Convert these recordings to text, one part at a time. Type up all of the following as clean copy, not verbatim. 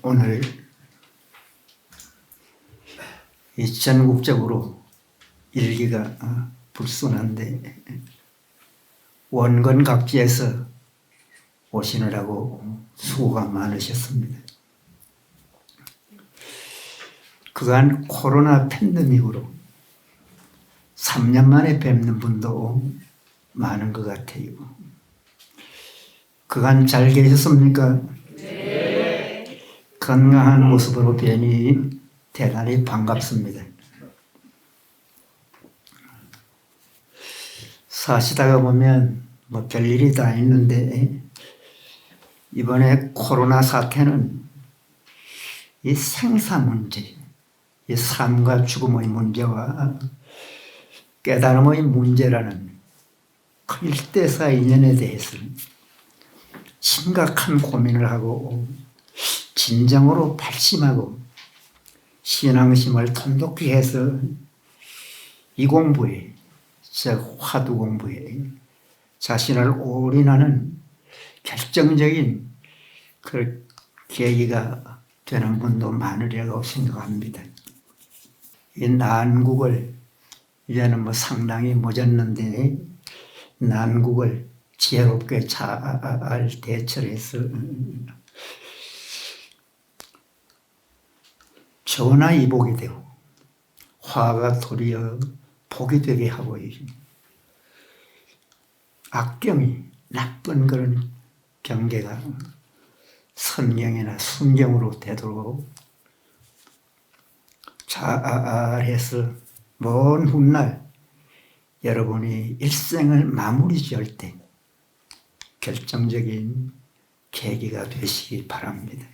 오늘 이 전국적으로 일기가 불순한데 원건 각지에서 오시느라고 수고가 많으셨습니다. 그간 코로나 팬데믹으로 3년 만에 뵙는 분도 많은 것 같아요. 그간 잘 계셨습니까? 네. 건강한 모습으로 뵈니 대단히 반갑습니다. 사시다가 보면 뭐 별일이 다 있는데 이번에 코로나 사태는 이 생사 문제, 이 삶과 죽음의 문제와 깨달음의 문제라는 그 일대사 인연에 대해서 심각한 고민을 하고 진정으로 발심하고 신앙심을 돈독히 해서 이 공부에, 즉 화두 공부에 자신을 올인하는 결정적인 그 계기가 되는 분도 많으리라고 생각합니다. 이 난국을 이제는 뭐 상당히 멎었는데 난국을 지혜롭게 잘 대처를 해서 전화 이복이 되고 화가 도리어 복이 되게 하고 악경이 나쁜 그런 경계가 선경이나 순경으로 되도록 잘해서 먼 훗날 여러분이 일생을 마무리 지을 때 결정적인 계기가 되시기 바랍니다.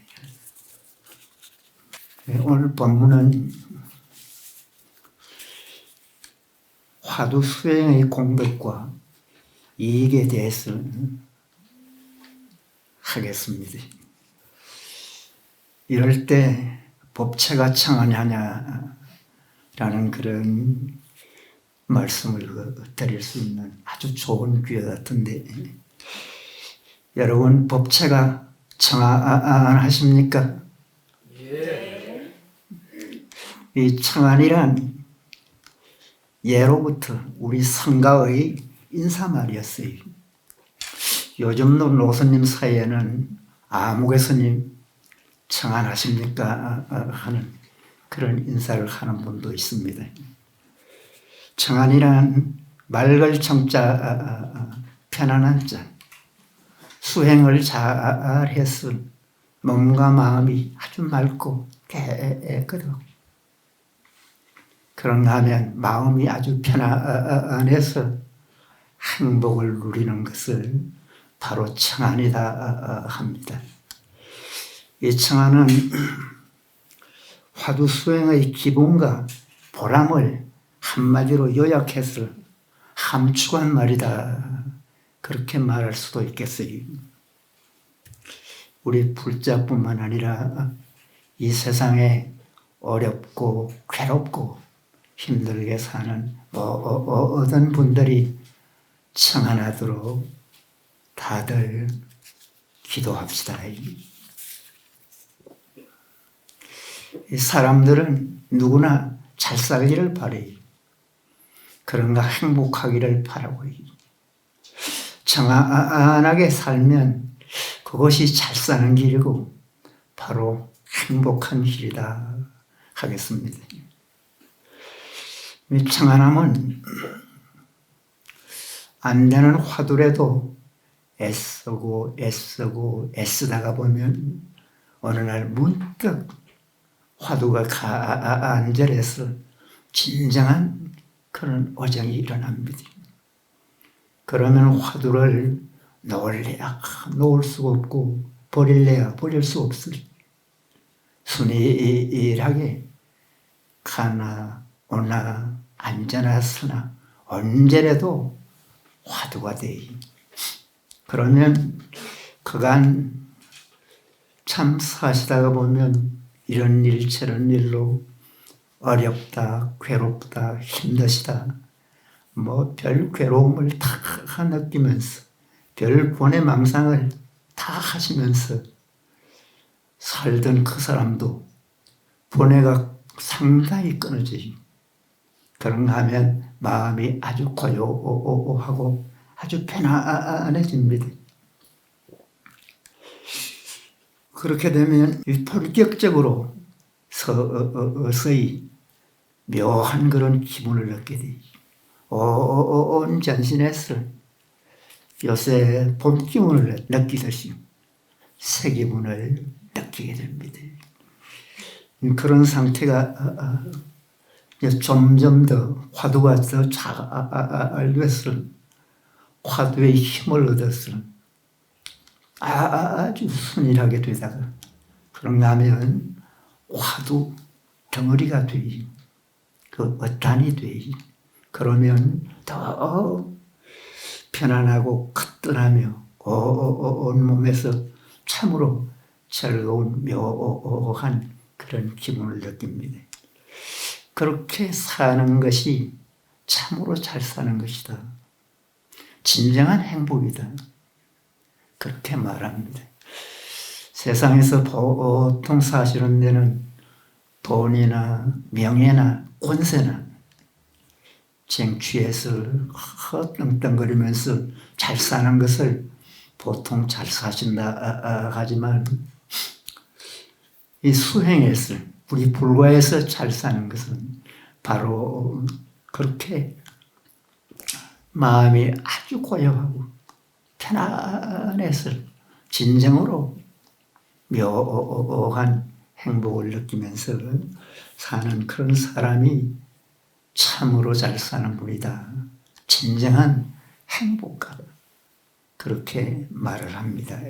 오늘 본문은 화두 수행의 공덕과 이익에 대해서 하겠습니다. 이럴 때 법체가 청하냐라는 그런 말씀을 드릴 수 있는 아주 좋은 기회 같은데 여러분 법체가 청하십니까? 예. 이 청하니란 예로부터 우리 성가의 인사말이었어요. 요즘도 노스님 사이에는 아무개 스님 청안하십니까? 하는 그런 인사를 하는 분도 있습니다. 청안이란 맑을 청자, 편안한 자, 수행을 잘해서 몸과 마음이 아주 맑고 깨끗하고 그런가 하면 마음이 아주 편안해서 행복을 누리는 것을 바로 청안이다 합니다. 이 청안은 화두 수행의 기본과 보람을 한마디로 요약해서 함축한 말이다. 그렇게 말할 수도 있겠어요. 우리 불자뿐만 아니라 이 세상에 어렵고 괴롭고 힘들게 사는 모든 분들이 청안하도록 다들 기도합시다. 이 사람들은 누구나 잘 살기를 바래요. 그런가 행복하기를 바라고 청안하게 살면 그것이 잘 사는 길이고 바로 행복한 길이다 하겠습니다. 이 청안함은 안 되는 화두라도 애쓰다가 보면 어느 날 문득 화두가 간절해서 진정한 그런 어정이 일어납니다. 그러면 화두를 놓을 수가 없고 버릴래야 버릴 수 없을 순일하게 가나 오나 앉아나 서나 언제라도 화두가 돼. 그러면 그간 참 사시다가 보면 이런 일 저런 일로 어렵다 괴롭다 힘드시다 뭐 별 괴로움을 다 느끼면서 별 고뇌망상을 다 하시면서 살던 그 사람도 번뇌가 상당히 끊어져요. 그런가 하면 마음이 아주 고요하고 아주 편안해집니다. 그렇게 되면 본격적으로 서서히 묘한 그런 기분을 얻게 돼요. 온 전신에서 요새 봄 기분을 느끼듯이 새 기분을 느끼게 됩니다. 그런 상태가 점점 더 화두가 더 잘 돼서 화두의 힘을 얻어서 아주 순일하게 되다가 그런가 하면 화두 덩어리가 되지, 그 어탄이 되지. 그러면 더 편안하고 거뜬하며 온몸에서 참으로 즐거운 묘한 그런 기분을 느낍니다. 그렇게 사는 것이 참으로 잘 사는 것이다. 진정한 행복이다. 그렇게 말합니다. 세상에서 보통 사시는 데는 돈이나 명예나 권세나 쟁취해서 떵떵거리면서 잘 사는 것을 보통 잘 사신다 하지만 이 수행에서 우리 불과해서 잘 사는 것은 바로 그렇게 마음이 아주 고요하고 편안해서 진정으로 묘한 행복을 느끼면서 사는 그런 사람이 참으로 잘 사는 분이다. 진정한 행복가. 그렇게 말을 합니다.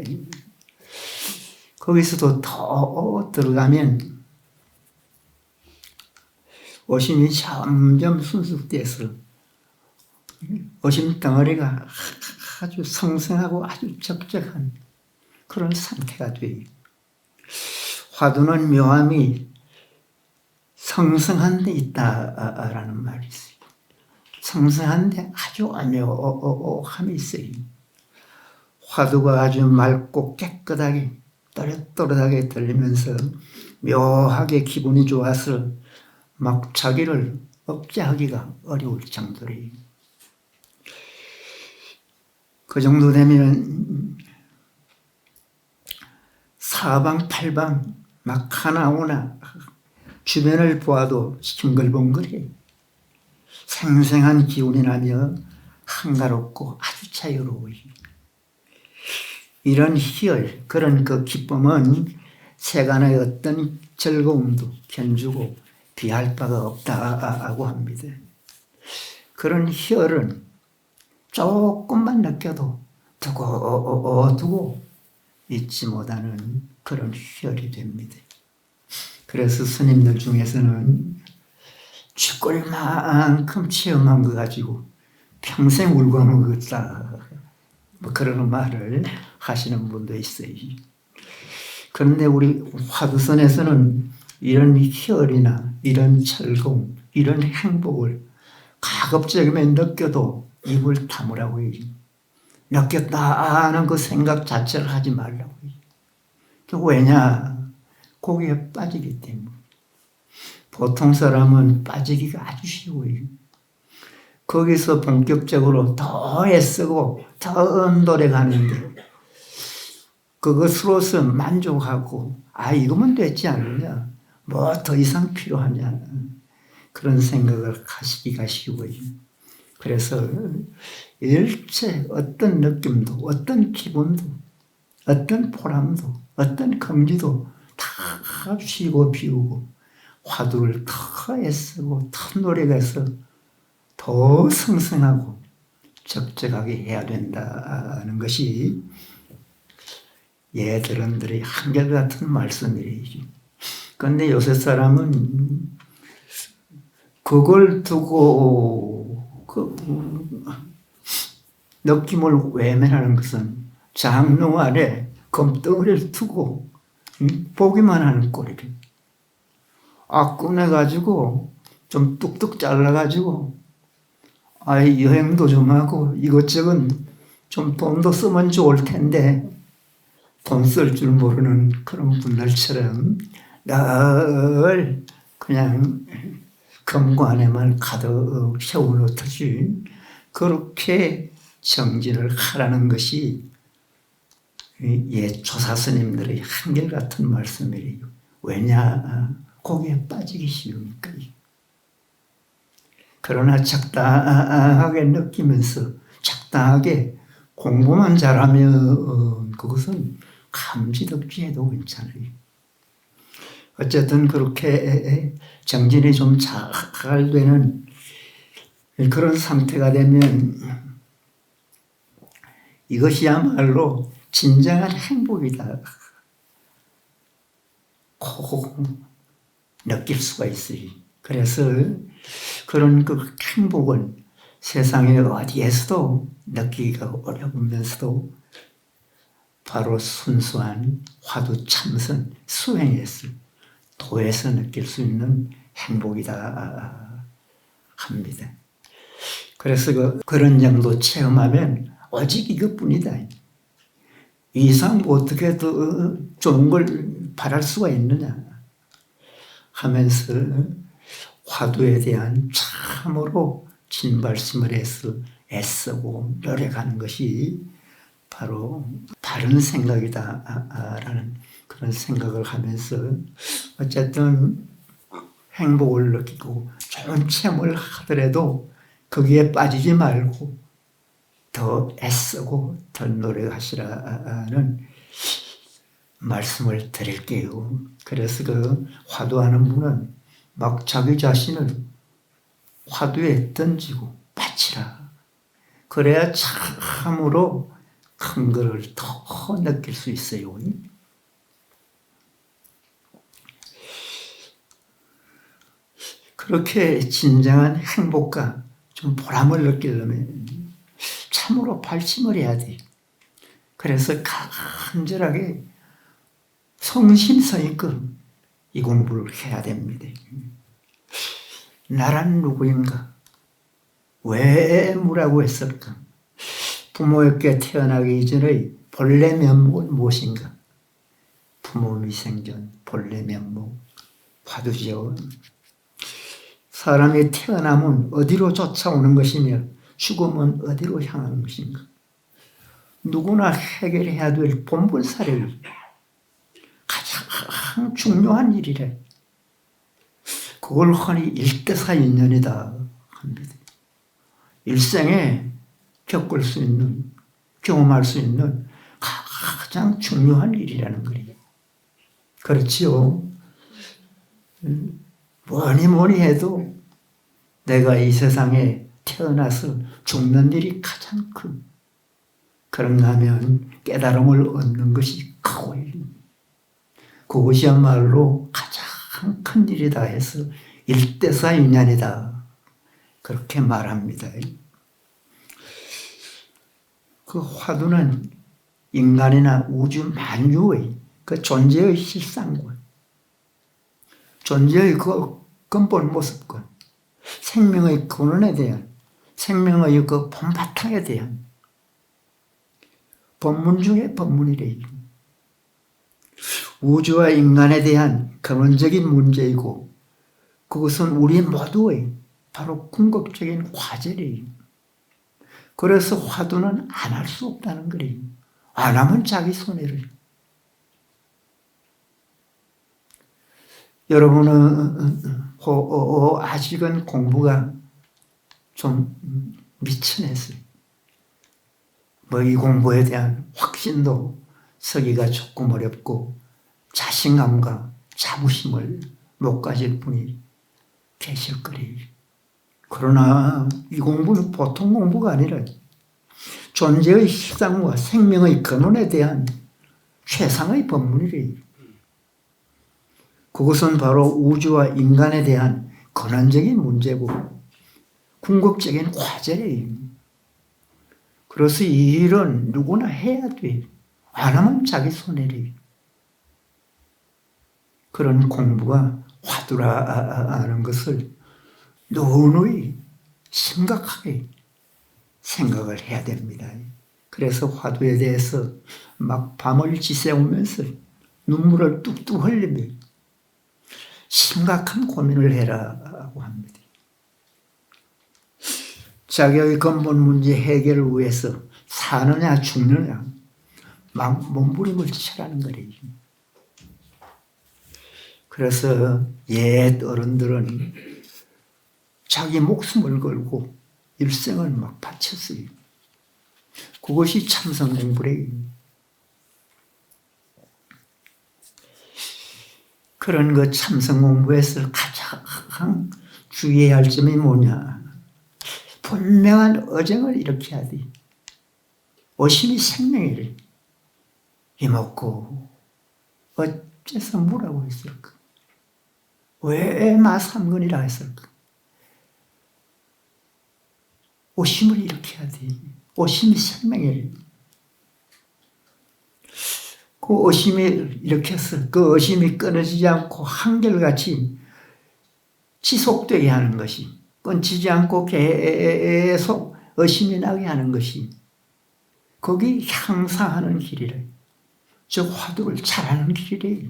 거기서도 더 들어가면 오심이 점점 순숙돼서 오심 덩어리가 아주 성성하고 아주 적적한 그런 상태가 돼요. 화두는 묘함이 성성한 데 있다라는 말이 있어요. 성성한 데 아주 묘함이 있어요. 화두가 아주 맑고 깨끗하게 또렷또렷하게 들리면서 묘하게 기분이 좋아서 막 자기를 억제하기가 어려울 정도로 그 정도 되면 사방팔방 막 하나오나 주변을 보아도 싱글벙글해 생생한 기운이 나며 한가롭고 아주 자유로워요. 이런 희열, 그런 그 기쁨은 세간의 어떤 즐거움도 견주고 비할 바가 없다고 합니다. 그런 희열은 조금만 느껴도 두고 잊지 못하는 그런 희열이 됩니다. 그래서 스님들 중에서는 죽을 만큼 체험한 거 가지고 평생 울고 먹었다, 뭐 그런 말을 하시는 분도 있어요. 그런데 우리 화두선에서는 이런 희열이나 이런 즐거움, 이런 행복을 가급적이면 느껴도 입을 다물라고 해요. 느꼈다 하는 그 생각 자체를 하지 말라고 해요. 왜냐? 거기에 빠지기 때문에. 보통 사람은 빠지기가 아주 쉬워요. 거기서 본격적으로 더 애쓰고 더 노력하는데 그것으로서 만족하고 이거면 됐지 않느냐, 뭐 더 이상 필요하냐, 그런 생각을 하시기가 쉬워요. 그래서 일체 어떤 느낌도 어떤 기분도 어떤 보람도 어떤 긍지도 다 쉬고 비우고 화두를 더 애쓰고 더 노력해서 더 성성하고 적적하게 해야 된다는 것이 예들은들의 한결같은 말씀이죠. 그런데 요새 사람은 그걸 두고 그 느낌을 외면하는 것은 장롱 아래 검덩이를 두고 보기만 하는 꼴이래. 꺼내가지고 좀 뚝뚝 잘라가지고 여행도 좀 하고 이것저것 좀 돈도 쓰면 좋을 텐데 돈 쓸 줄 모르는 그런 분들처럼 늘 그냥 금관에만 가득 채워놓듯이 그렇게 정진을 하라는 것이 옛 조사스님들의 한결같은 말씀이에요. 왜냐? 거기에 빠지기 쉬우니까. 그러나 적당하게 느끼면서 적당하게 공부만 잘하면 그것은 감지덕지해도 괜찮아요. 어쨌든 그렇게 정진이 좀 잘 되는 그런 상태가 되면 이것이야말로 진정한 행복이다. 꼭 느낄 수가 있어요. 그래서 그런 그 행복은 세상에 어디에서도 느끼기가 어려우면서도 바로 순수한 화두 참선 수행에서 도에서 느낄 수 있는 행복이다 합니다. 그래서 그런 정도 체험하면 오직 이것뿐이다. 이상 어떻게 더 좋은 걸 바랄 수가 있느냐 하면서 화두에 대한 참으로 진발심을 해서 애쓰고 노력하는 것이 바로 바른 생각이다라는 그런 생각을 하면서 어쨌든 행복을 느끼고 좋은 체험을 하더라도 거기에 빠지지 말고 더 애쓰고 더 노력하시라는 말씀을 드릴게요. 그래서 그 화두하는 분은 막 자기 자신을 화두에 던지고 바치라. 그래야 참으로 큰 것을 더 느낄 수 있어요. 그렇게 진정한 행복과 좀 보람을 느끼려면 참으로 발심을 해야 돼요. 그래서 간절하게 성심성의껏 이 공부를 해야 됩니다. 나란 누구인가? 왜 무라고 했을까? 부모에게 태어나기 이전의 본래 면목은 무엇인가? 부모 미생전 본래 면목 화두죠. 사람이 태어나면 어디로 쫓아오는 것이며 죽으면 어디로 향하는 것인가? 누구나 해결해야 될 본분사를 가장 중요한 일이래. 그걸 흔히 일대사인연이다 합니다. 일생에 겪을 수 있는, 경험할 수 있는 가장 중요한 일이라는 거예요. 그렇지요. 뭐니 해도 내가 이 세상에 태어나서 죽는 일이 가장 큰, 그런가 하면 깨달음을 얻는 것이 크고 그것이야말로 가장 큰 일이다 해서 일대사인연이다 그렇게 말합니다. 그 화두는 인간이나 우주 만유의 그 존재의 실상과 존재의 그 근본 모습과 생명의 근원에 대한 생명의 그 본바탕에 대한 법문 중에 법문이래요. 우주와 인간에 대한 근원적인 문제이고 그것은 우리 모두의 바로 궁극적인 과제래요. 그래서 화두는 안 할 수 없다는 거예요. 안 하면 자기 손해를. 여러분은 아직은 공부가 좀 미천했어요. 이 공부에 대한 확신도 서기가 조금 어렵고 자신감과 자부심을 못 가질 분이 계실 거래요. 그러나 이 공부는 보통 공부가 아니라 존재의 실상과 생명의 근원에 대한 최상의 법문이래요. 그것은 바로 우주와 인간에 대한 근원적인 문제고 궁극적인 과제래요. 그래서 이 일은 누구나 해야 돼. 안 하면 자기 손해래요. 그런 공부가 화두라는 것을 누누이 심각하게 생각을 해야 됩니다. 그래서 화두에 대해서 막 밤을 지새우면서 눈물을 뚝뚝 흘리며 심각한 고민을 해라고 합니다. 자기의 근본 문제 해결을 위해서 사느냐 죽느냐 막 몸부림을 치라는 거래요. 그래서 옛 어른들은 자기 목숨을 걸고 일생을 막 바쳤어요. 그것이 참선 공부래요. 그런 그 참선 공부에서 가장 주의해야 할 점이 뭐냐. 분명한 어정을 일으켜야 돼. 오심이 생명이래. 이먹고 어째서 뭐라고 했을까? 왜 마삼근이라 했을까? 오심을 일으켜야 돼. 오심이 생명이래. 그 오심이 일으켜서 그 오심이 끊어지지 않고 한결같이 지속되게 하는 것이, 끊지지 않고 계속 의심이 나게 하는 것이 거기 향상하는 길이래. 즉 화두를 잘하는 길이래.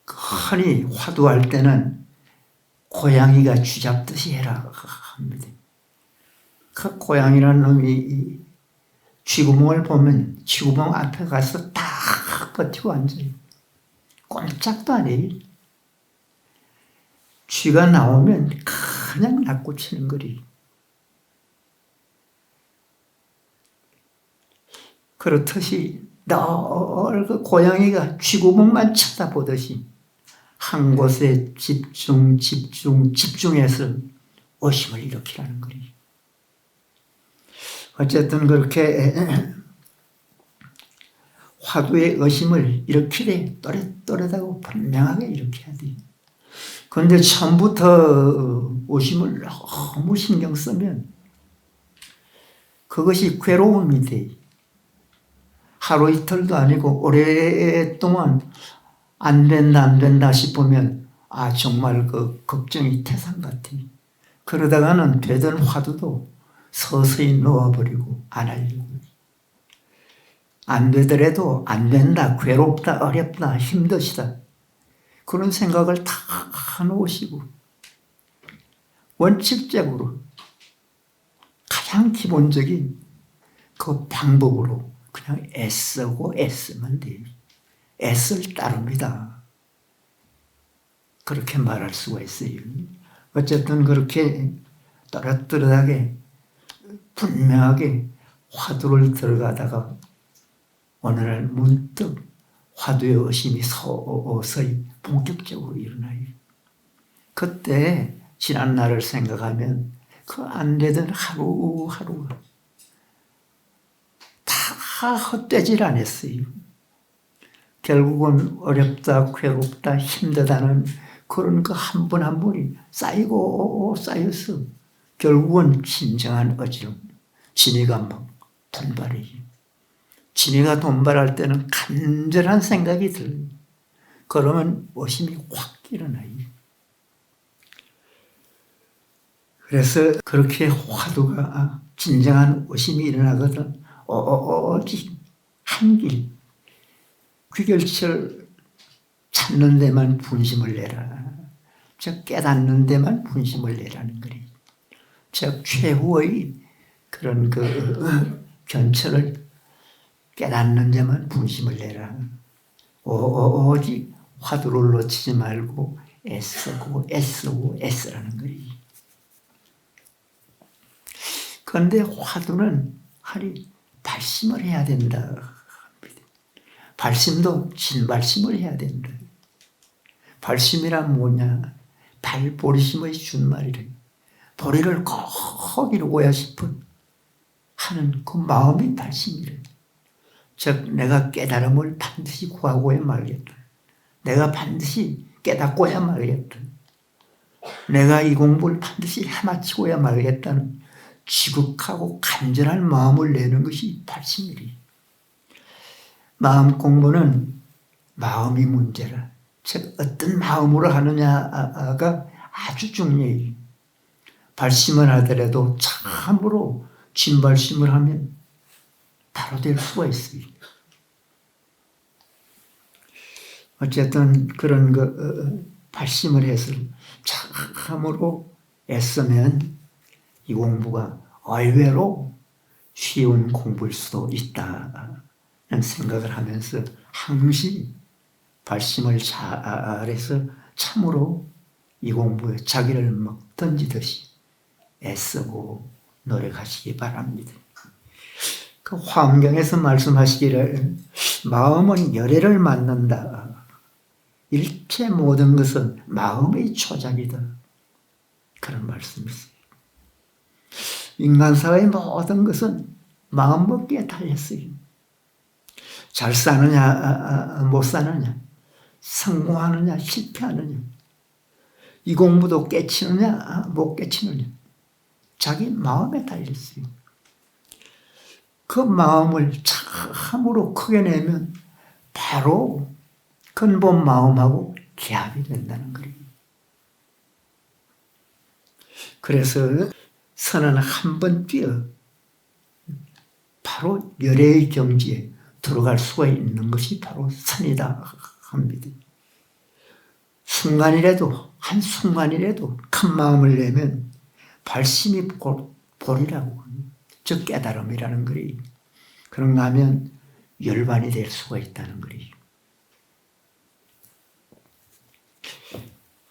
흔히 화두할 때는 고양이가 쥐잡듯이 해라 합니다. 그 고양이라는 놈이 쥐구멍을 보면 쥐구멍 앞에 가서 딱 버티고 앉아요. 꼼짝도 안 해요. 쥐가 나오면 그냥 낚고치는 거리. 그렇듯이 늘 그 고양이가 쥐구멍만 쳐다보듯이 한 곳에 집중해서 오심을 일으키라는 거리. 어쨌든 그렇게 화두의 의심을 일으키되 또렷또렷하고 분명하게 일으켜야 돼. 그런데 처음부터 오심을 너무 신경 쓰면 그것이 괴로움이 돼. 하루 이틀도 아니고 오랫동안 안 된다 싶으면 정말 그 걱정이 태산 같아. 그러다가는 되던 화두도 서서히 놓아버리고 안 하려고. 안 되더라도 안 된다, 괴롭다, 어렵다, 힘드시다. 그런 생각을 다 놓으시고 원칙적으로 가장 기본적인 그 방법으로 그냥 애쓰고 애쓰면 돼요. 애쓸 따릅니다. 그렇게 말할 수가 있어요. 어쨌든 그렇게 또렷또렷하게 분명하게 화두를 들어가다가 어느 날 문득 화두의 의심이 서서히 본격적으로 일어나요. 그때 지난 날을 생각하면 그 안 되던 하루하루가 다 헛되질 않았어요. 결국은 어렵다, 괴롭다, 힘들다는 그런 그 한 분 한 분이 쌓이고 쌓여서 결국은 진정한 어지럼, 진이가 막 돈발이지. 진이가 돈발할 때는 간절한 생각이 들어요. 그러면 오심이 확 일어나요. 그래서 그렇게 화두가 진정한 오심이 일어나거든. 오직 한 길, 귀결처를 찾는 데만 분심을 내라. 즉 깨닫는 데만 분심을 내라는 거리. 즉 최후의 그런 그 견처를 깨닫는 데만 분심을 내라. 오직 화두를 놓치지 말고 애쓰고 애쓰라는 거리. 그런데 화두는 하리 발심을 해야 된다. 발심도 진발심을 해야 된다. 발심이란 뭐냐? 발보리심의 준말이래. 보리를 꼭 이루고야 싶은 하는 그 마음이 발심이래. 즉 내가 깨달음을 반드시 구하고야 말겠다. 내가 반드시 깨닫고야 말겠다. 내가 이 공부를 반드시 해마치고야 말겠다는 지극하고 간절한 마음을 내는 것이 발심이래. 마음 공부는 마음이 문제라. 즉 어떤 마음으로 하느냐가 아주 중요해요. 발심을 하더라도 참으로 진발심을 하면 바로 될 수가 있어요. 어쨌든 그런 발심을 해서 참으로 애쓰면 이 공부가 의외로 쉬운 공부일 수도 있다는 생각을 하면서 항시 발심을 잘해서 참으로 이 공부에 자기를 막 던지듯이 애쓰고 노력하시기 바랍니다. 그 화엄경에서 말씀하시기를 마음은 열애를 만난다. 일체 모든 것은 마음의 조작이다. 그런 말씀이 있어요. 인간사회의 모든 것은 마음먹기에 달렸어요. 잘 사느냐 못 사느냐, 성공하느냐 실패하느냐, 이 공부도 깨치느냐 못 깨치느냐, 자기 마음에 달렸어요. 그 마음을 참으로 크게 내면 바로 근본 마음하고 기합이 된다는 거예요. 그래서 선은 한 번 뛰어 바로 열애의 경지에 들어갈 수가 있는 것이 바로 선이다 합니다. 순간이라도 한순간이라도 큰 마음을 내면 발심이 볼이라고, 즉 깨달음이라는 거예요. 그런가 하면 열반이 될 수가 있다는 거예요.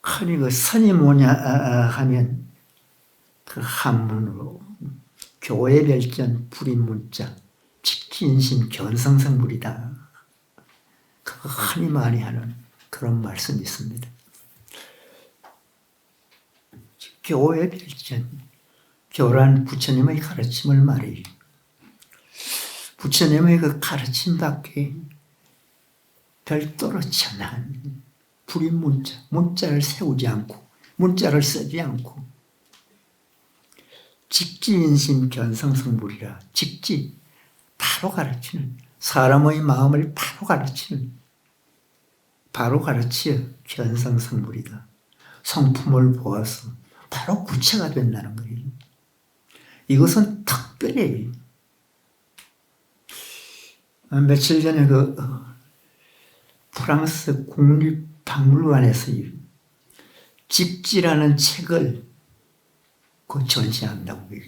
흔히 그 선이 뭐냐 하면 그 한문으로 교회 별전 불인문자 직진심 견성성불이다. 그거 흔히 많이 하는 그런 말씀이 있습니다. 교회 별전, 교란 부처님의 가르침을 말해요. 부처님의 그 가르침 밖에 별도로 전한 불인문자, 문자를 세우지 않고 문자를 쓰지 않고 직지인심 견성성불이라, 직지 바로 가르치는, 사람의 마음을 바로 가르치는, 바로 가르치어 견성성불이다. 성품을 보아서 바로 구체가 된다는 거예요. 이것은 특별히 며칠 전에 프랑스 국립박물관에서 직지라는 책을 전시한다고 해요.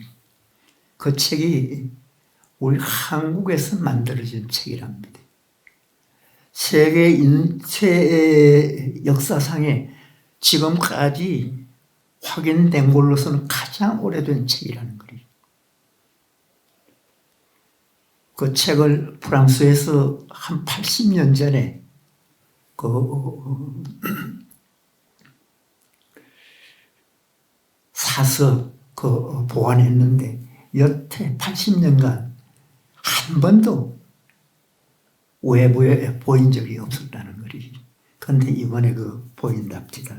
그 책이 우리 한국에서 만들어진 책이랍니다. 세계 역사상에 지금까지 확인된 걸로서는 가장 오래된 책이라는 거예요. 그 책을 프랑스에서 한 80년 전에 사서 보관했는데 여태 80년간 한 번도 외부에 보인 적이 없었다는 거예요. 그런데 이번에 보인답니다.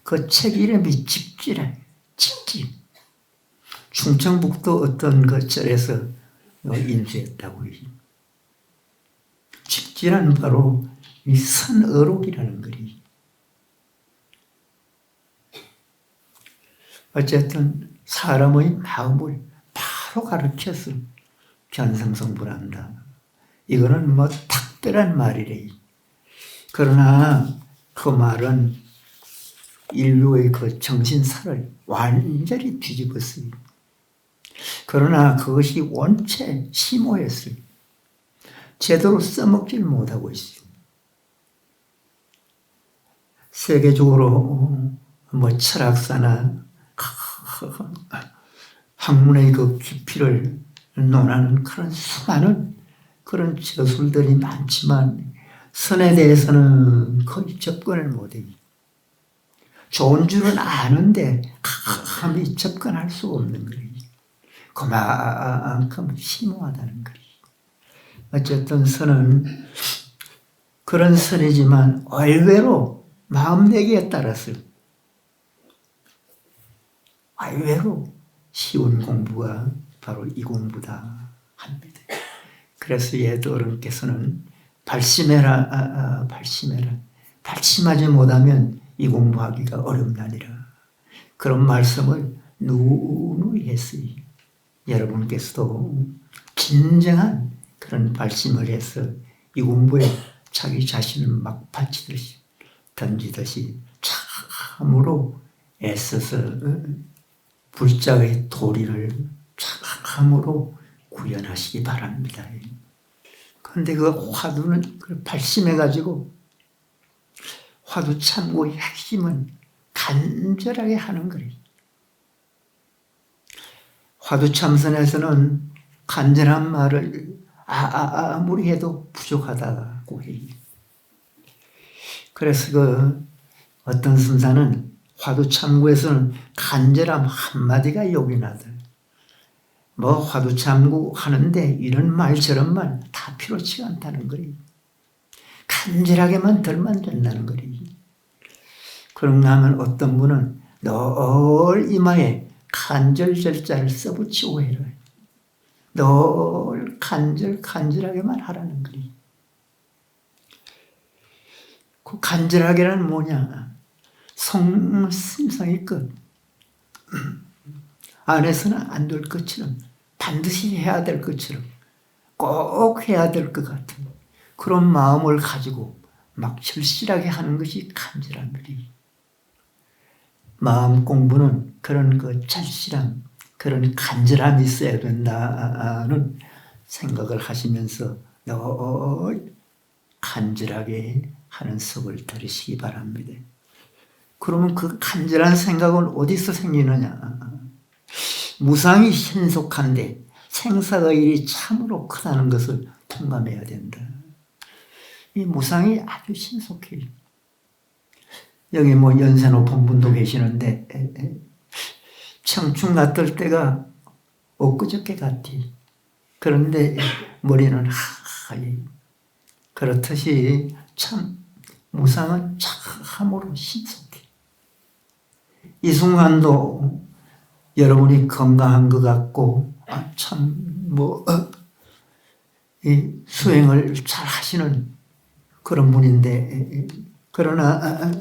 그 책 이름이 직지라, 직지. 충청북도 어떤 절에서 인수했다고 해요. 직지란 바로 이 선어록이라는 거예요. 어쨌든 사람의 마음을 바로 가르쳐서 견성성불한다. 이거는 특별한 말이래. 그러나 그 말은 인류의 그 정신사를 완전히 뒤집었어요. 그러나 그것이 원체 심오했어요. 제대로 써먹질 못하고 있어요. 세계적으로 철학사나 학문의 그 깊이를 논하는 그런 수많은 그런 저술들이 많지만 선에 대해서는 거의 접근을 못해요. 좋은 줄은 아는데 감히 접근할 수 없는 거예요. 그만큼 심오하다는 거예요. 어쨌든 선은 그런 선이지만 의외로 마음내기에 따라서 의외로 쉬운 공부가 바로 이 공부다 합니다. 그래서 예도 어른께서는 발심해라, 발심해라. 발심하지 못하면 이 공부하기가 어렵나니라. 그런 말씀을 누누이 했어요. 여러분께서도 진정한 그런 발심을 해서 이 공부에 자기 자신을 막 바치듯이 던지듯이 참으로 애써서 불자의 도리를 참으로 구현하시기 바랍니다. 그런데 그 화두는 발심해가지고 화두 참고의 핵심은 간절하게 하는 거예요. 화두 참선에서는 간절한 말을 아무리 해도 부족하다고 해요. 그래서 그 어떤 순사는 화두 참고에서는 간절함 한마디가 욕이 나들. 뭐 화두 참고 하는데 이런 말 저런 말 다 필요치가 않다는 거예요. 간절하게만 들면 된다는 거예요. 그런가 하면 어떤 분은 늘 이마에 간절절자를 써붙이고 해라. 늘 간절하게만 하라는 거예요. 그 간절하게란 뭐냐? 심성의 끝. 안에서는 안 될 것처럼 반드시 해야 될 것처럼 꼭 해야 될 것 같은 그런 마음을 가지고 막 절실하게 하는 것이 간절한 일이에요. 마음 공부는 그런 그 절실함, 그런 간절함이 있어야 된다는 생각을 하시면서 늘 간절하게 하는 습을 들이시기 바랍니다. 그러면 그 간절한 생각은 어디서 생기느냐? 무상이 신속한데 생사가 일이 참으로 크다는 것을 통감해야 된다. 이 무상이 아주 신속해요. 여기 뭐 연세 높은 분도 계시는데 청춘 같을 때가 엊그저께 같이. 그런데 머리는 하얘. 그렇듯이 참 무상은 참으로 신속해. 이 순간도 여러분이 건강한 것 같고 이 수행을 잘 하시는 그런 분인데 그러나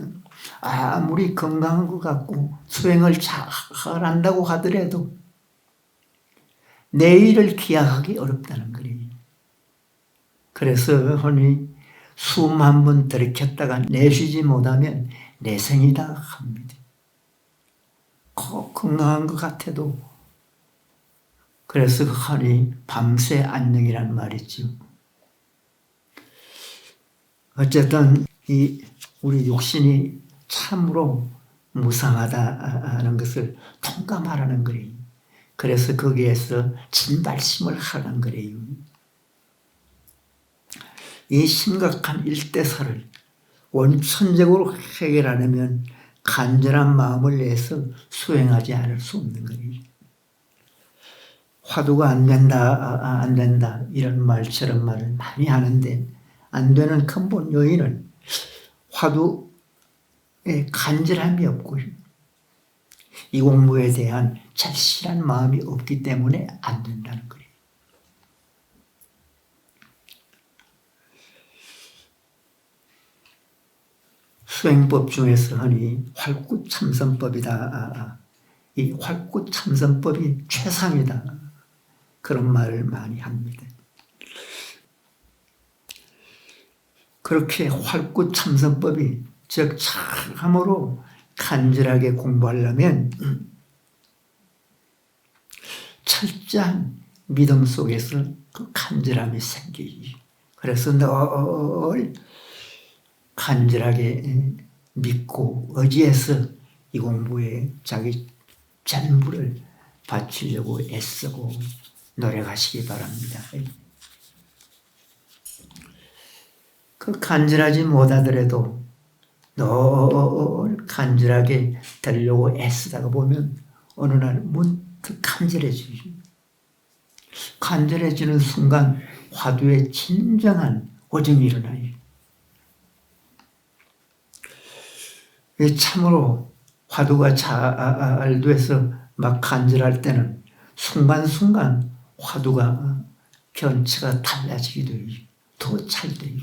아무리 건강한 것 같고 수행을 잘 한다고 하더라도 내일을 기약하기 어렵다는 거예요. 그래서 흔히 숨 한 번 들이켰다가 내쉬지 못하면 내생이다 합니다. 건강한 것 같아도 그래서 흔히 밤새 안녕이란 말이죠. 어쨌든 우리 육신이 참으로 무상하다는 것을 통감하라는 거예요. 그래서 거기에서 진발심을 하라는 거예요. 이 심각한 일대사를 원천적으로 해결하려면 간절한 마음을 내서 수행하지 않을 수 없는 거예요. 화두가 안 된다 이런 말처럼 말을 많이 하는데 안 되는 근본 요인은 화두에 간절함이 없고 이 공부에 대한 절실한 마음이 없기 때문에 안 된다는 거예요. 수행법 중에서 흔히 활구참선법이다. 이 활구참선법이 최상이다. 그런 말을 많이 합니다. 그렇게 활구참선법이 즉 참으로 간절하게 공부하려면 철저한 믿음 속에서 그 간절함이 생기기. 그래서 늘 간절하게 믿고 의지해서 이 공부에 자기 전부를 바치려고 애쓰고 노력하시기 바랍니다. 그 간절하지 못하더라도 늘 간절하게 되려고 애쓰다가 보면 어느 날 문득 간절해지죠. 간절해지는 순간 화두에 진정한 오정이 일어나요. 참으로 화두가 잘 돼서 막 간절할 때는 순간순간 화두가 견치가 달라지기도 해요. 더 잘 돼요.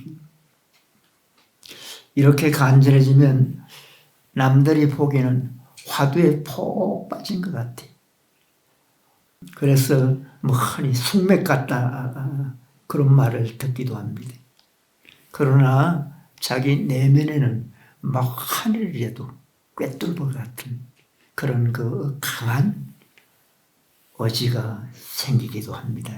이렇게 간절해지면 남들이 보기에는 화두에 폭 빠진 것 같아. 그래서 뭐 흔히 숙맥 같다 그런 말을 듣기도 합니다. 그러나 자기 내면에는 막 하늘이라도 꿰뚫고 같은 그런 그 강한 의지가 생기기도 합니다.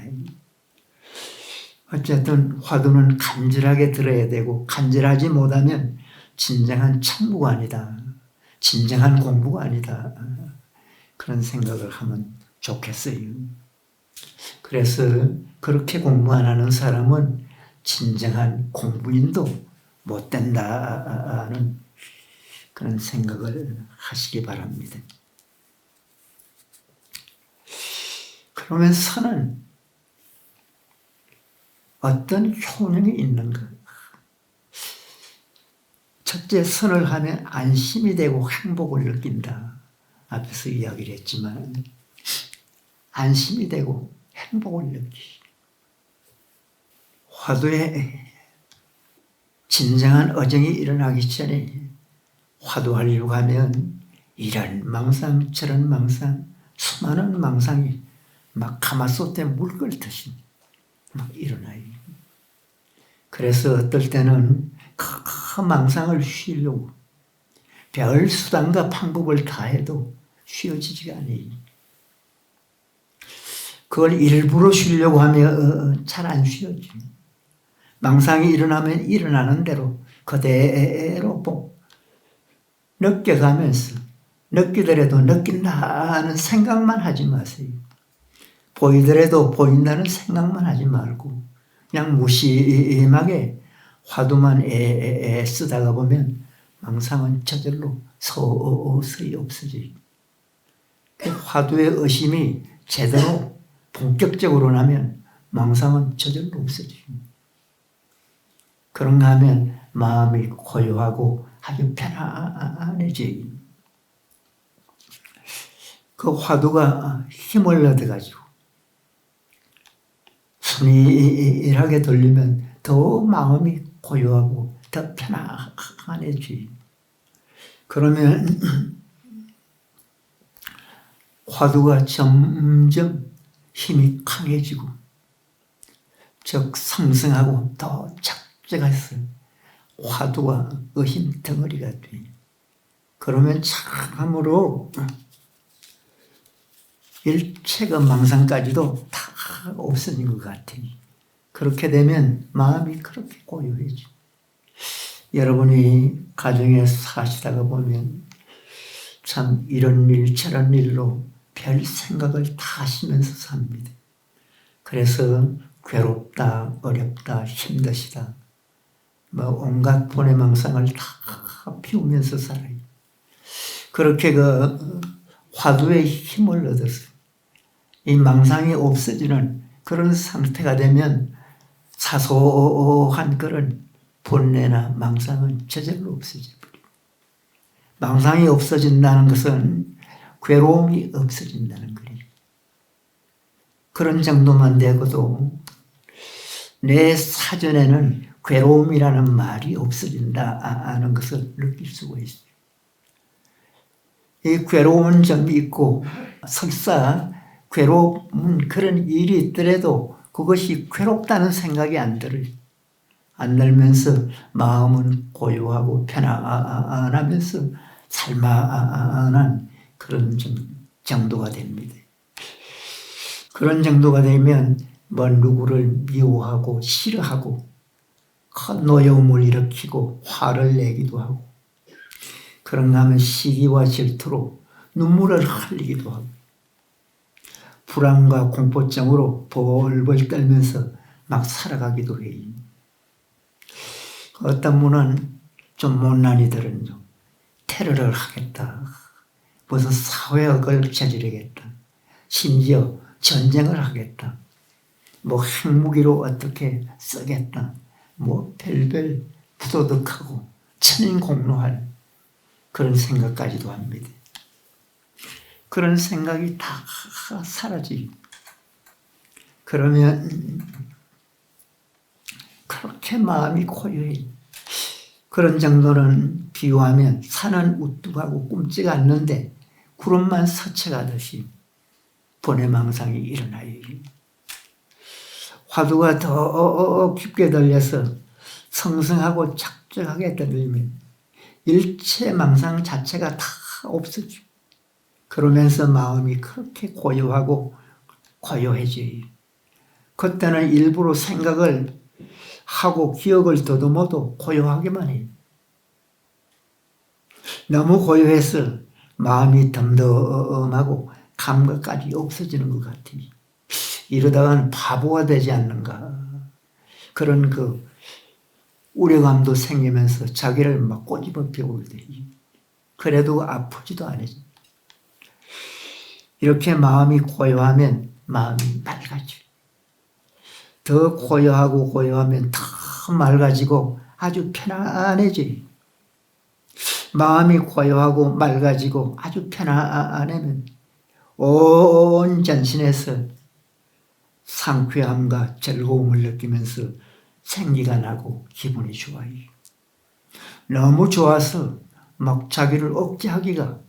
어쨌든 화두는 간절하게 들어야 되고 간절하지 못하면 진정한 참무가 아니다. 진정한 공부가 아니다. 그런 생각을 하면 좋겠어요. 그래서 그렇게 공부 안 하는 사람은 진정한 공부인도 못 된다는 그런 생각을 하시기 바랍니다. 그러면 선은 어떤 효능이 있는가? 첫째, 선을 하면 안심이 되고 행복을 느낀다. 앞에서 이야기를 했지만 안심이 되고 행복을 느끼. 화두에 진정한 어정이 일어나기 전에 화두하려고 하면 이런 망상 저런 망상 수많은 망상이 막 가마솥에 물 끓듯이 막 일어나요. 그래서 어떨 때는 그 망상을 쉬려고 별 수단과 방법을 다해도 쉬어지지가 않아요. 그걸 일부러 쉬려고 하면 잘 안 쉬어져요. 망상이 일어나면 일어나는 대로 그대로 느껴가면서 느끼더라도 느낀다는 생각만 하지 마세요. 보이더라도 보인다는 생각만 하지 말고 그냥 무심하게 화두만 쓰다가 보면 망상은 저절로 서서히 없어져요. 그 화두의 의심이 제대로 본격적으로 나면 망상은 저절로 없어져요. 그런가 하면 마음이 고요하고 아주 편안해져요. 그 화두가 힘을 얻어가지고 순일하게 돌리면 더 마음이 고요하고 더 편안해져요. 그러면 화두가 점점 힘이 강해지고 즉 상승하고 더 착적해서 화두가 의심 덩어리가 돼요. 그러면 참으로 일체의 망상까지도 다 없어진 것 같아요. 그렇게 되면 마음이 그렇게 고요해져. 여러분이 가정에 사시다가 보면 참 이런 일 저런 일로 별 생각을 다 하시면서 삽니다. 그래서 괴롭다, 어렵다, 힘드시다 뭐 온갖 보내망상을 다 피우면서 살아요. 그렇게 그 화두의 힘을 얻어서 이 망상이 없어지는 그런 상태가 되면 사소한 그런 본래나 망상은 저절로 없어져 버려요. 망상이 없어진다는 것은 괴로움이 없어진다는 거예요. 그런 정도만 되고도 내 사전에는 괴로움이라는 말이 없어진다는 것을 느낄 수가 있어요. 이 괴로운 점이 있고 설사 괴로운 그런 일이 있더라도 그것이 괴롭다는 생각이 안 들어요. 안 들면서 마음은 고요하고 편안하면서 살만한 그런 정도가 됩니다. 그런 정도가 되면 뭐 누구를 미워하고 싫어하고 큰 노여움을 일으키고 화를 내기도 하고 그런가 하면 시기와 질투로 눈물을 흘리기도 하고 불안과 공포증으로 벌벌 떨면서 막 살아가기도 해요. 어떤 분은 좀 못난이들은 테러를 하겠다. 무슨 사회학을 저지르겠다. 심지어 전쟁을 하겠다. 뭐 핵무기로 어떻게 쓰겠다. 뭐 별별 부도덕하고 천인공노할 그런 생각까지도 합니다. 그런 생각이 다 사라지고 그러면 그렇게 마음이 고요해. 그런 정도는 비유하면 산은 우뚝하고 꿈지가 않는데 구름만 서쳐가듯이 번뇌망상이 일어나요. 화두가 더 깊게 들려서 성성하고 착적하게 들리면 일체 망상 자체가 다 없어져. 그러면서 마음이 그렇게 고요하고 고요해져요. 그때는 일부러 생각을 하고 기억을 더듬어도 고요하게만 해요. 너무 고요해서 마음이 덤덤하고 감각까지 없어지는 것 같아요. 이러다가는 바보가 되지 않는가. 그런 우려감도 생기면서 자기를 막 꼬집어 배우게 돼요. 그래도 아프지도 않아요. 이렇게 마음이 고요하면 마음이 맑아져요. 더 고요하고 고요하면 더 맑아지고 아주 편안해져요. 마음이 고요하고 맑아지고 아주 편안하면 온 전신에서 상쾌함과 즐거움을 느끼면서 생기가 나고 기분이 좋아요. 너무 좋아서 막 자기를 억제하기가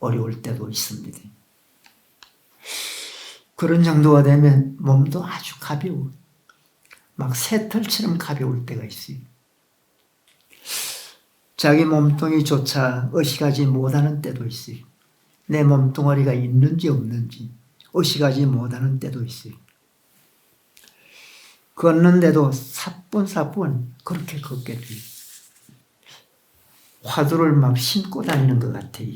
어려울 때도 있습니다. 그런 정도가 되면 몸도 아주 가벼워. 막 새털처럼 가벼울 때가 있어요. 자기 몸뚱이조차 의식하지 못하는 때도 있어요. 내 몸뚱아리가 있는지 없는지 의식하지 못하는 때도 있어요. 걷는데도 사뿐사뿐 그렇게 걷게 돼요. 화두를 막 신고 다니는 것 같아요.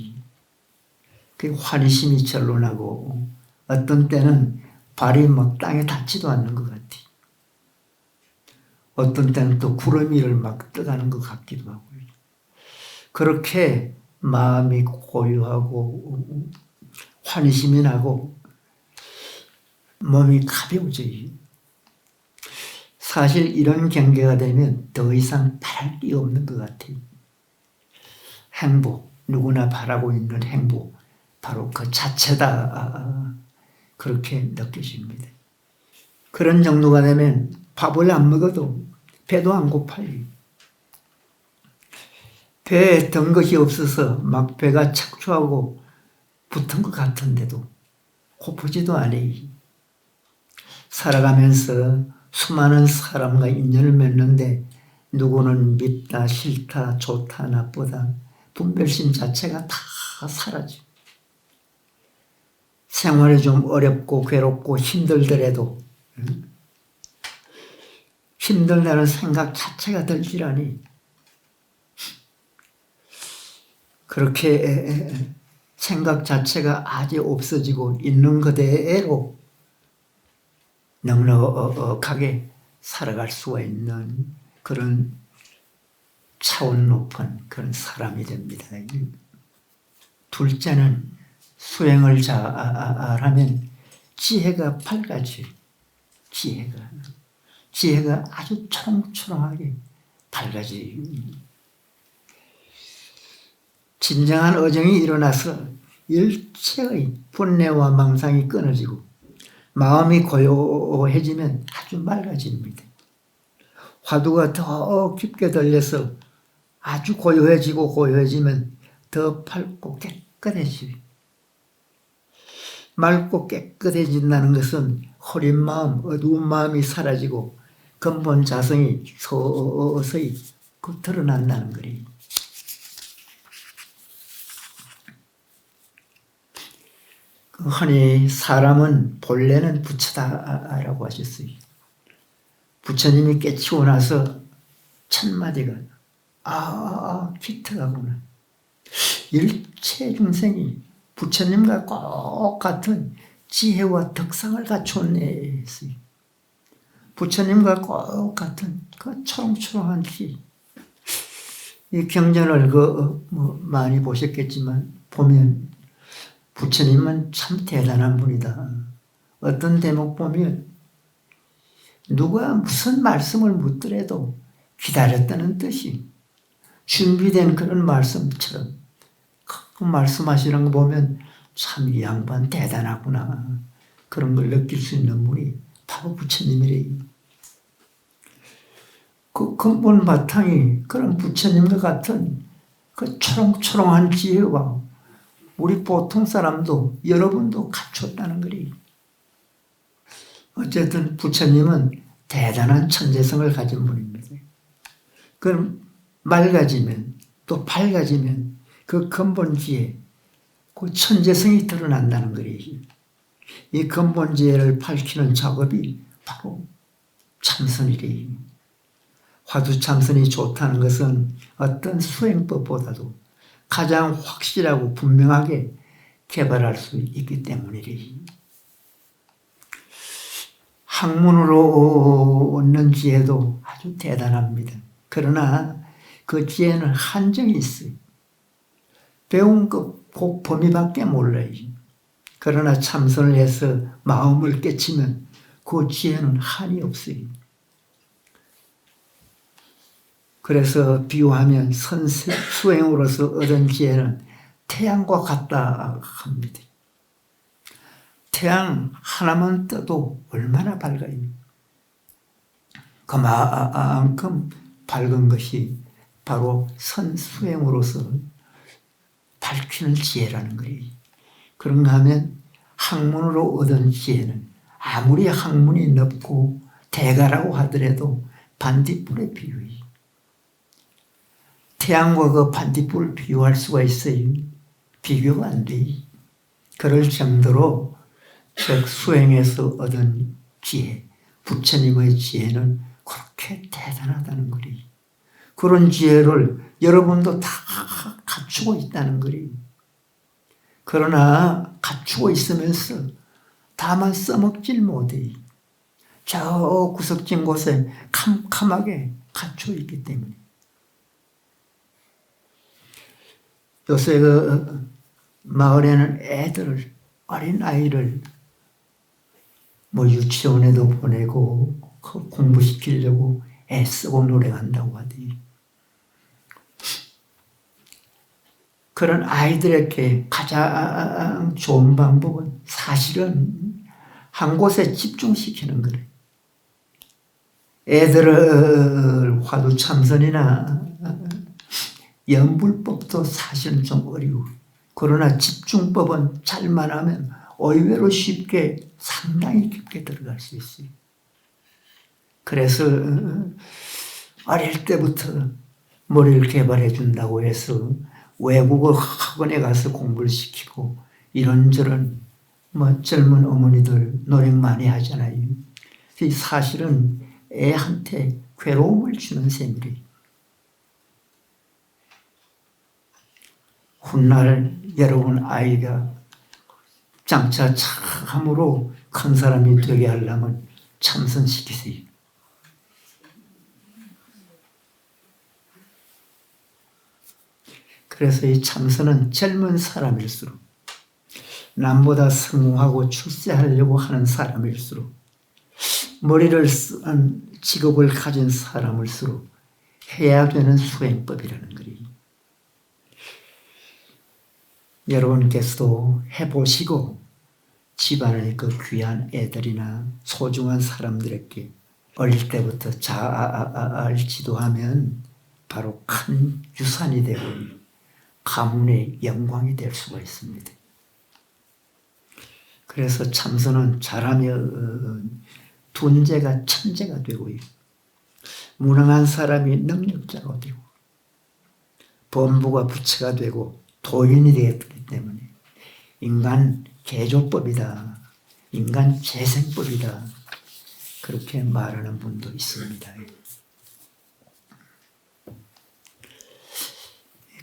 그 환희심이 절로 나고 어떤 때는 발이 막 땅에 닿지도 않는 것 같아요. 어떤 때는 또 구름 위를 막 떠가는 것 같기도 하고요. 그렇게 마음이 고요하고 환희심이 나고 몸이 가벼워져요. 사실 이런 경계가 되면 더 이상 바랄 게 없는 것 같아요. 행복, 누구나 바라고 있는 행복, 바로 그 자체다. 그렇게 느껴집니다. 그런 정도가 되면 밥을 안 먹어도 배도 안 고파요. 배에 든 것이 없어서 막 배가 착추하고 붙은 것 같은데도 고프지도 않아요. 살아가면서 수많은 사람과 인연을 맺는데 누구는 밉다, 싫다, 좋다, 나쁘다 분별심 자체가 다 사라져. 생활이 좀 어렵고 괴롭고 힘들더라도 힘들다는 생각 자체가 들질 않니. 그렇게 생각 자체가 아주 없어지고 있는 그대로 넉넉하게 살아갈 수가 있는 그런 차원 높은 그런 사람이 됩니다. 둘째는 수행을 잘하면 지혜가 밝아져요. 지혜가 아주 초롱초롱하게 밝아져요. 진정한 어정이 일어나서 일체의 분뇌와 망상이 끊어지고 마음이 고요해지면 아주 맑아집니다. 화두가 더 깊게 들려서 아주 고요해지면 더 밝고 깨끗해져요. 맑고 깨끗해진다는 것은 흐린 마음, 어두운 마음이 사라지고 근본 자성이 서서히 드러난다는 거예요. 흔히 사람은 본래는 부처다라고 하셨어요. 부처님이 깨치고 나서 첫 마디가 기특하구나. 일체 중생이 부처님과 똑같은 지혜와 덕상을 갖췄네 했어요. 부처님과 똑같은 그 초롱초롱한 기. 이 경전을 많이 보셨겠지만 보면 부처님은 참 대단한 분이다. 어떤 대목 보면 누가 무슨 말씀을 묻더라도 기다렸다는 뜻이 준비된 그런 말씀처럼 그 말씀하시는 거 보면 참 이 양반 대단하구나. 그런 걸 느낄 수 있는 분이 바로 부처님이래요. 그 근본 바탕이 그런 부처님과 같은 그 초롱초롱한 지혜와 우리 보통 사람도 여러분도 갖췄다는 거리. 어쨌든 부처님은 대단한 천재성을 가진 분입니다. 그럼 맑아지면 또 밝아지면 그 근본지에 그 천재성이 드러난다는 거리. 이 근본지혜를 밝히는 작업이 바로 참선이래. 화두참선이 좋다는 것은 어떤 수행법보다도 가장 확실하고 분명하게 개발할 수 있기 때문이래. 학문으로 얻는 지혜도 아주 대단합니다. 그러나 그 지혜는 한정이 있어요. 배운 것 범위밖에 몰라요. 그러나 참선을 해서 마음을 깨치면 그 지혜는 한이 없어요. 그래서 비유하면 수행으로서 얻은 지혜는 태양과 같다 합니다. 태양 하나만 떠도 얼마나 밝아요. 그만큼 밝은 것이 바로 선수행으로서 밝히는 지혜라는 거예요. 그런가 하면 학문으로 얻은 지혜는 아무리 학문이 넓고 대가라고 하더라도 반딧불에 비유해. 태양과 그 반딧불을 비유할 수가 있어요. 비교가 안 돼. 그럴 정도로 즉 수행에서 얻은 지혜, 부처님의 지혜는 그렇게 대단하다는 거예요. 그런 지혜를 여러분도 다 갖추고 있다는 거예요. 그러나 갖추고 있으면서 다만 써먹질 못해. 저 구석진 곳에 캄캄하게 갖추어 있기 때문에. 요새 그 마을에는 애들을, 어린 아이를 유치원에도 보내고 공부시키려고 애쓰고 노력한다고 하더니 그런 아이들에게 가장 좋은 방법은 사실은 한 곳에 집중시키는 거래. 애들을 화두참선이나 연불법도 사실은 좀 어려워. 그러나 집중법은 잘만 하면 의외로 쉽게 상당히 깊게 들어갈 수 있어요. 그래서 어릴 때부터 머리를 개발해 준다고 해서 외국어 학원에 가서 공부를 시키고 이런저런 젊은 어머니들 노력 많이 하잖아요. 사실은 애한테 괴로움을 주는 셈이래요. 훗날 여러분 아이가 장차 참으로 큰 사람이 되게 하려면 참선시키세요. 그래서 이 참선은 젊은 사람일수록 남보다 성공하고 출세하려고 하는 사람일수록 머리를 쓴 직업을 가진 사람일수록 해야 되는 수행법이라는 거예요. 여러분께서도 해보시고 집안의 그 귀한 애들이나 소중한 사람들에게 어릴 때부터 잘 지도하면 바로 큰 유산이 되고 가문의 영광이 될 수가 있습니다. 그래서 참선은 잘하면 둔재가 천재가 되고요. 무능한 사람이 능력자가 되고 범부가 부처가 되고 도인이 되었기 때문에 인간 개조법이다. 인간 재생법이다. 그렇게 말하는 분도 있습니다.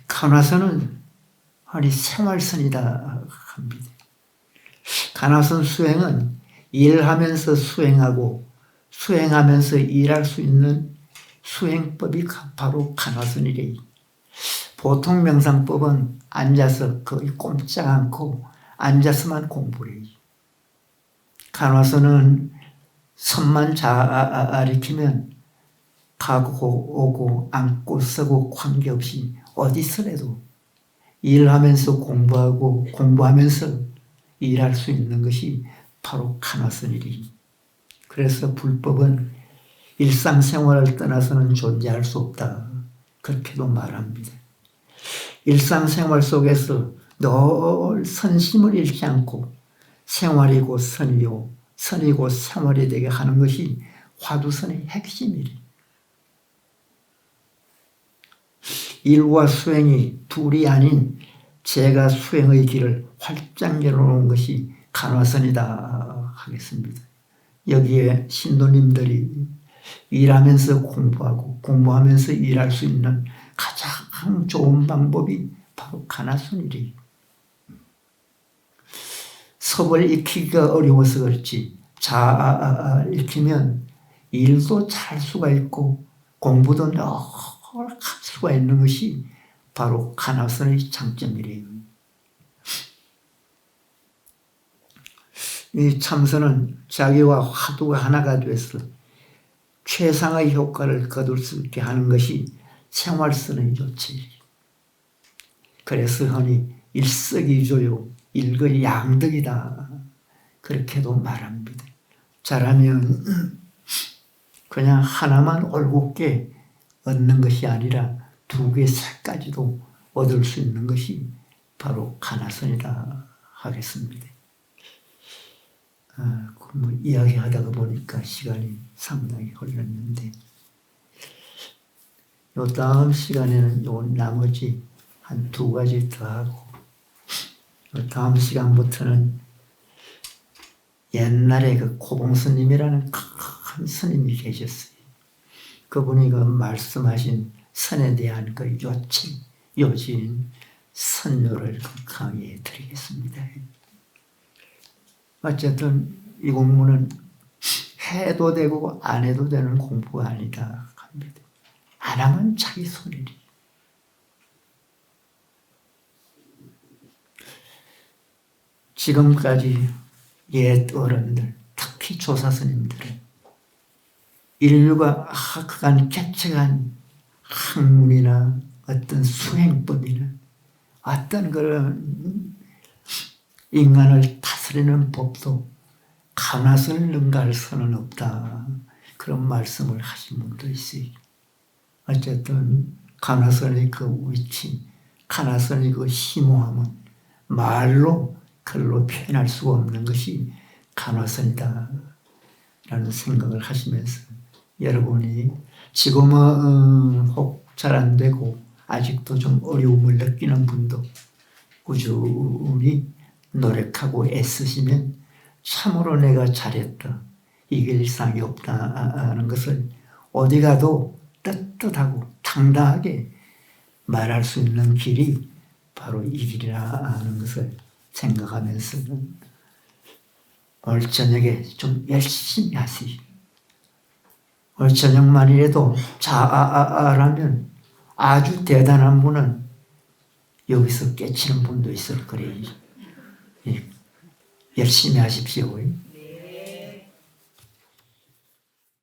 간화선은 생활선이다 합니다. 간화선 수행은 일하면서 수행하고 수행하면서 일할 수 있는 수행법이 바로 간화선이래요. 보통 명상법은 앉아서 거의 꼼짝 않고 앉아서만 공부를 해요. 간화선은 손만 가리키면 가고 오고 앉고 서고 관계없이 어디서라도 일하면서 공부하고 공부하면서 일할 수 있는 것이 바로 간화선이래요. 그래서 불법은 일상생활을 떠나서는 존재할 수 없다. 그렇게도 말합니다. 일상생활 속에서 늘 선심을 잃지 않고 생활이고 선이요 선이고 생활이 되게 하는 것이 화두선의 핵심이래. 일과 수행이 둘이 아닌 제가 수행의 길을 활짝 열어놓은 것이 간화선이다 하겠습니다. 여기에 신도님들이 일하면서 공부하고 공부하면서 일할 수 있는 가장 좋은 방법이 바로 간화선이래. 섭을 익히기가 어려워서 그렇지 잘 익히면 일도 잘 수가 있고 공부도 늘 할 수가 있는 것이 바로 간화선의 장점이래요. 이 참선은 자기와 화두가 하나가 돼서 최상의 효과를 거둘 수 있게 하는 것이 생활선의 조치. 그래서 흔히 일석이조요, 일거양득이다 그렇게도 말합니다. 잘하면 그냥 하나만 올곧게 얻는 것이 아니라 두 개, 세 가지도 얻을 수 있는 것이 바로 간화선이다 하겠습니다. 뭐 이야기하다가 보니까 시간이 상당히 걸렸는데 요 다음 시간에는 요 나머지 한 두 가지 더 하고 요 다음 시간부터는 옛날에 그 고봉스님이라는 큰 스님이 계셨어요. 그분이 그 말씀하신 선에 대한 그 요지인 선요를 강의해 드리겠습니다. 어쨌든 이 공부는 해도 되고 안 해도 되는 공부가 아니다 합니다. 안 하면 자기 손해리. 지금까지 옛 어른들, 특히 조사스님들은 인류가 그간 개척한 학문이나 어떤 수행법이나 어떤 그런 인간을 다스리는 법도 간화선을 능가할 수는 없다. 그런 말씀을 하신 분도 있어요. 어쨌든 간화선의 그 위치, 간화선의 그 심오함은 말로 글로 표현할 수가 없는 것이 간화선이다 라는 생각을 하시면서 여러분이 지금은 혹 잘 안 되고 아직도 좀 어려움을 느끼는 분도 꾸준히 노력하고 애쓰시면 참으로 내가 잘했다, 이길 이상이 없다 하는 것을 어디 가도 떳떳하고 당당하게 말할 수 있는 길이 바로 이 길이라 하는 것을 생각하면서 오늘 저녁에 좀 열심히 하세요. 오늘 저녁만이라도 잘하면 아주 대단한 분은 여기서 깨치는 분도 있을 거래요. 예. 열심히 하십시오.